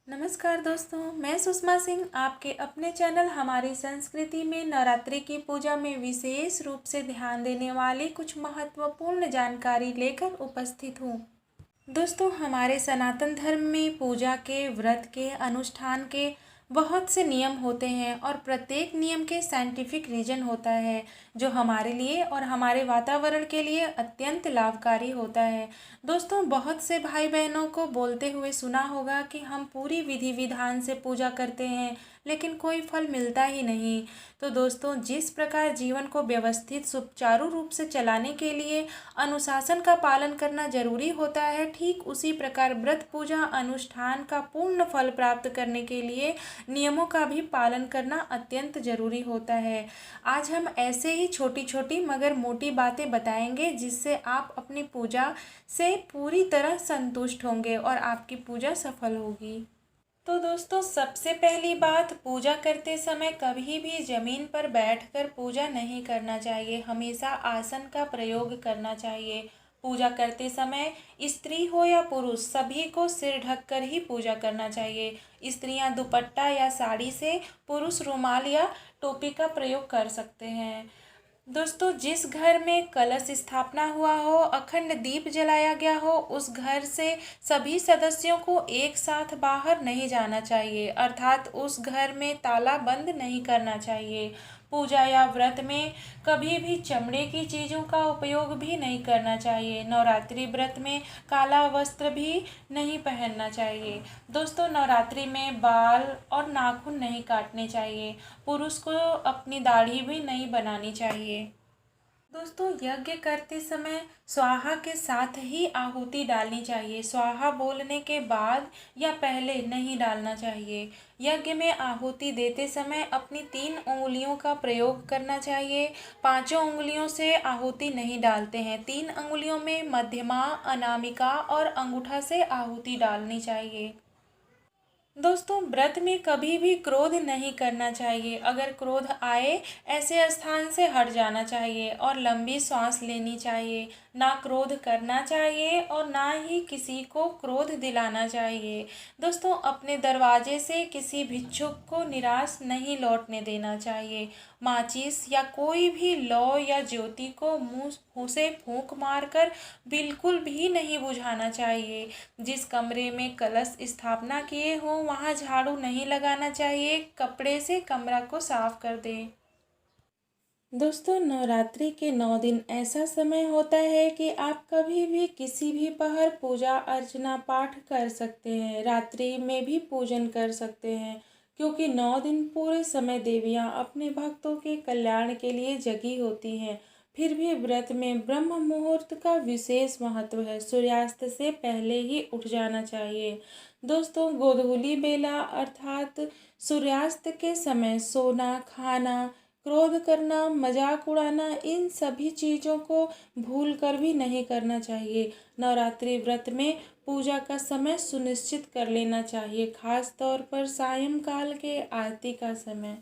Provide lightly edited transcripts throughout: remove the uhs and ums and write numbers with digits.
नमस्कार दोस्तों, मैं सुषमा सिंह आपके अपने चैनल हमारी संस्कृति में नवरात्रि की पूजा में विशेष रूप से ध्यान देने वाली कुछ महत्वपूर्ण जानकारी लेकर उपस्थित हूँ। दोस्तों, हमारे सनातन धर्म में पूजा के, व्रत के, अनुष्ठान के बहुत से नियम होते हैं और प्रत्येक नियम के साइंटिफिक रीजन होता है जो हमारे लिए और हमारे वातावरण के लिए अत्यंत लाभकारी होता है। दोस्तों, बहुत से भाई बहनों को बोलते हुए सुना होगा कि हम पूरी विधि विधान से पूजा करते हैं लेकिन कोई फल मिलता ही नहीं। तो दोस्तों, जिस प्रकार जीवन को व्यवस्थित सुचारू रूप से चलाने के लिए अनुशासन का पालन करना जरूरी होता है, ठीक उसी प्रकार व्रत पूजा अनुष्ठान का पूर्ण फल प्राप्त करने के लिए नियमों का भी पालन करना अत्यंत जरूरी होता है। आज हम ऐसे ही छोटी छोटी मगर मोटी बातें बताएंगे जिससे आप अपनी पूजा से पूरी तरह संतुष्ट होंगे और आपकी पूजा सफल होगी। तो दोस्तों, सबसे पहली बात, पूजा करते समय कभी भी जमीन पर बैठकर पूजा नहीं करना चाहिए, हमेशा आसन का प्रयोग करना चाहिए। पूजा करते समय स्त्री हो या पुरुष सभी को सिर ढककर ही पूजा करना चाहिए। स्त्रियां दुपट्टा या साड़ी से, पुरुष रुमाल या टोपी का प्रयोग कर सकते हैं। दोस्तों, जिस घर में कलश स्थापना हुआ हो, अखंड दीप जलाया गया हो, उस घर से सभी सदस्यों को एक साथ बाहर नहीं जाना चाहिए, अर्थात उस घर में ताला बंद नहीं करना चाहिए। पूजा या व्रत में कभी भी चमड़े की चीज़ों का उपयोग भी नहीं करना चाहिए। नवरात्रि व्रत में काला वस्त्र भी नहीं पहनना चाहिए। दोस्तों, नवरात्रि में बाल और नाखून नहीं काटने चाहिए। पुरुष को अपनी दाढ़ी भी नहीं बनानी चाहिए। दोस्तों, यज्ञ करते समय स्वाहा के साथ ही आहुति डालनी चाहिए। स्वाहा बोलने के बाद या पहले नहीं डालना चाहिए। यज्ञ में आहुति देते समय अपनी 3 उंगलियों का प्रयोग करना चाहिए। 5 उंगलियों से आहुति नहीं डालते हैं। 3 उंगलियों में मध्यमा, अनामिका और अंगूठा से आहुति डालनी चाहिए। दोस्तों, व्रत में कभी भी क्रोध नहीं करना चाहिए। अगर क्रोध आए, ऐसे स्थान से हट जाना चाहिए और लंबी सांस लेनी चाहिए। ना क्रोध करना चाहिए और ना ही किसी को क्रोध दिलाना चाहिए। दोस्तों, अपने दरवाजे से किसी भिक्षुक को निराश नहीं लौटने देना चाहिए। माचिस या कोई भी लौ या ज्योति को मुंह से फूंक मारकर बिल्कुल भी नहीं बुझाना चाहिए। जिस कमरे में कलश स्थापना किए हो वहां झाड़ू नहीं लगाना चाहिए। कपड़े से कमरा को साफ कर दें। दोस्तों, नवरात्रि के 9 दिन ऐसा समय होता है कि आप कभी भी किसी भी पहर पूजा अर्चना पाठ कर सकते हैं। रात्रि में भी पूजन कर सकते हैं, क्योंकि 9 दिन पूरे समय देवियां अपने भक्तों के कल्याण के लिए जगी होती हैं। फिर भी व्रत में ब्रह्म मुहूर्त का विशेष महत्व है। सूर्यास्त से पहले ही उठ जाना चाहिए। दोस्तों, गोधूली बेला अर्थात सूर्यास्त के समय सोना, खाना, क्रोध करना, मजाक उड़ाना, इन सभी चीज़ों को भूल कर भी नहीं करना चाहिए। नवरात्रि व्रत में पूजा का समय सुनिश्चित कर लेना चाहिए, खास तौर पर सायंकाल के आरती का समय।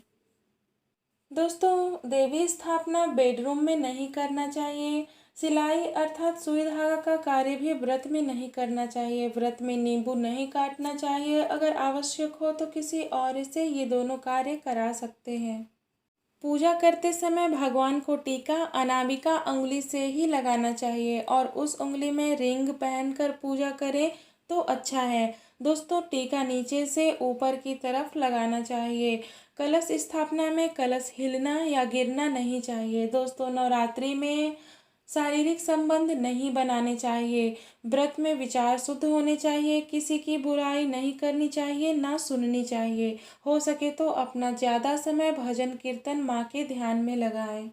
दोस्तों, देवी स्थापना बेडरूम में नहीं करना चाहिए। सिलाई अर्थात सुई धागा का कार्य भी व्रत में नहीं करना चाहिए। व्रत में नींबू नहीं काटना चाहिए। अगर आवश्यक हो तो किसी और से ये दोनों कार्य करा सकते हैं। पूजा करते समय भगवान को टीका अनामिका उंगली से ही लगाना चाहिए और उस उंगली में रिंग पहनकर पूजा करें तो अच्छा है। दोस्तों, टीका नीचे से ऊपर की तरफ लगाना चाहिए। कलश स्थापना में कलश हिलना या गिरना नहीं चाहिए। दोस्तों, नवरात्रि में शारीरिक संबंध नहीं बनाने चाहिए। व्रत में विचार शुद्ध होने चाहिए। किसी की बुराई नहीं करनी चाहिए, ना सुननी चाहिए। हो सके तो अपना ज़्यादा समय भजन कीर्तन माँ के ध्यान में लगाएं।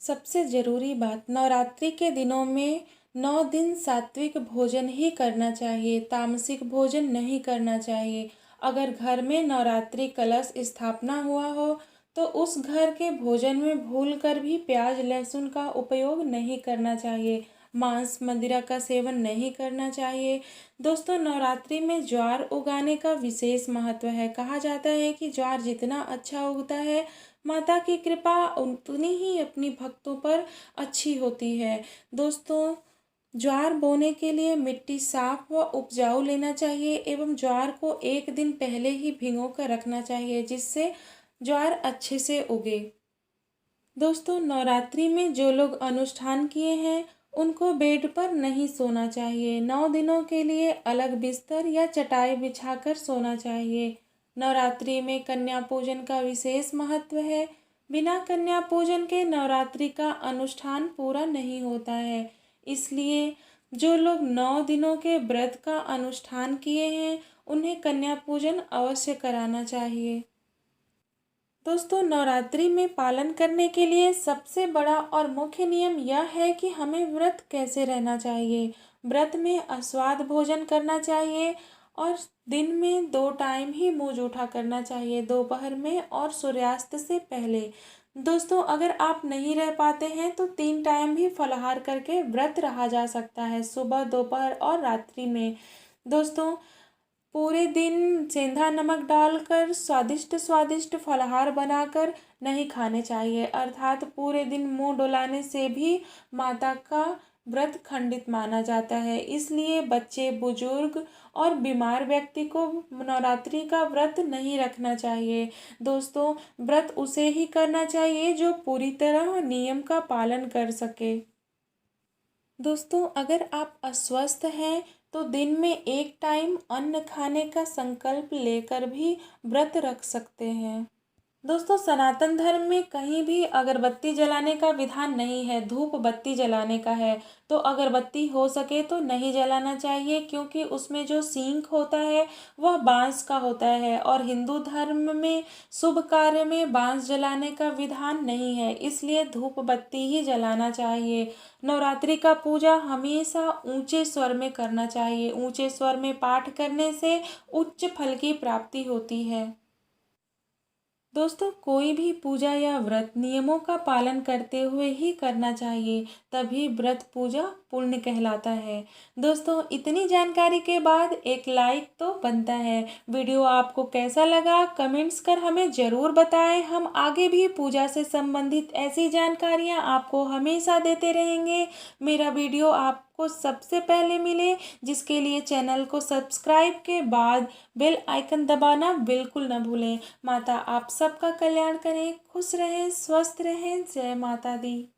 सबसे ज़रूरी बात, नवरात्रि के दिनों में 9 दिन सात्विक भोजन ही करना चाहिए, तामसिक भोजन नहीं करना चाहिए। अगर घर में नवरात्रि कलश स्थापना हुआ हो तो उस घर के भोजन में भूल कर भी प्याज लहसुन का उपयोग नहीं करना चाहिए। मांस मदिरा का सेवन नहीं करना चाहिए। दोस्तों, नवरात्रि में ज्वार उगाने का विशेष महत्व है। कहा जाता है कि ज्वार जितना अच्छा उगता है, माता की कृपा उतनी ही अपनी भक्तों पर अच्छी होती है। दोस्तों, ज्वार बोने के लिए मिट्टी साफ व उपजाऊ लेना चाहिए एवं ज्वार को एक दिन पहले ही भिगो कर रखना चाहिए, जिससे ज्वार अच्छे से उगे। दोस्तों, नवरात्रि में जो लोग अनुष्ठान किए हैं उनको बेड पर नहीं सोना चाहिए। 9 दिनों के लिए अलग बिस्तर या चटाई बिछाकर सोना चाहिए। नवरात्रि में कन्या पूजन का विशेष महत्व है। बिना कन्या पूजन के नवरात्रि का अनुष्ठान पूरा नहीं होता है। इसलिए जो लोग 9 दिनों के व्रत का अनुष्ठान किए हैं उन्हें कन्या पूजन अवश्य कराना चाहिए। दोस्तों, नवरात्रि में पालन करने के लिए सबसे बड़ा और मुख्य नियम यह है कि हमें व्रत कैसे रहना चाहिए। व्रत में अस्वाद भोजन करना चाहिए और दिन में 2 टाइम ही मुंह जूठा करना चाहिए, दोपहर में और सूर्यास्त से पहले। दोस्तों, अगर आप नहीं रह पाते हैं तो 3 टाइम भी फलाहार करके व्रत रहा जा सकता है, सुबह, दोपहर और रात्रि में। दोस्तों, पूरे दिन सेंधा नमक डालकर स्वादिष्ट स्वादिष्ट फलाहार बनाकर नहीं खाने चाहिए, अर्थात पूरे दिन मुंह डुलाने से भी माता का व्रत खंडित माना जाता है। इसलिए बच्चे, बुजुर्ग और बीमार व्यक्ति को नवरात्रि का व्रत नहीं रखना चाहिए। दोस्तों, व्रत उसे ही करना चाहिए जो पूरी तरह नियम का पालन कर सके। दोस्तों, अगर आप अस्वस्थ हैं तो दिन में 1 टाइम अन्न खाने का संकल्प लेकर भी व्रत रख सकते हैं। दोस्तों, सनातन धर्म में कहीं भी अगरबत्ती जलाने का विधान नहीं है, धूप बत्ती जलाने का है। तो अगरबत्ती हो सके तो नहीं जलाना चाहिए, क्योंकि उसमें जो सींक होता है वह बांस का होता है और हिंदू धर्म में शुभ कार्य में बांस जलाने का विधान नहीं है, इसलिए धूप बत्ती ही जलाना चाहिए। नवरात्रि का पूजा हमेशा ऊंचे स्वर में करना चाहिए। ऊंचे स्वर में पाठ करने से उच्च फल की प्राप्ति होती है। दोस्तों, कोई भी पूजा या व्रत नियमों का पालन करते हुए ही करना चाहिए, तभी व्रत पूजा पुण्य कहलाता है। दोस्तों, इतनी जानकारी के बाद एक लाइक तो बनता है। वीडियो आपको कैसा लगा कमेंट्स कर हमें ज़रूर बताएं। हम आगे भी पूजा से संबंधित ऐसी जानकारियां आपको हमेशा देते रहेंगे। मेरा वीडियो आपको सबसे पहले मिले, जिसके लिए चैनल को सब्सक्राइब के बाद बेल आइकन दबाना बिल्कुल न भूलें। माता आप सबका कल्याण करें, खुश रहें, स्वस्थ रहें। जय माता दी।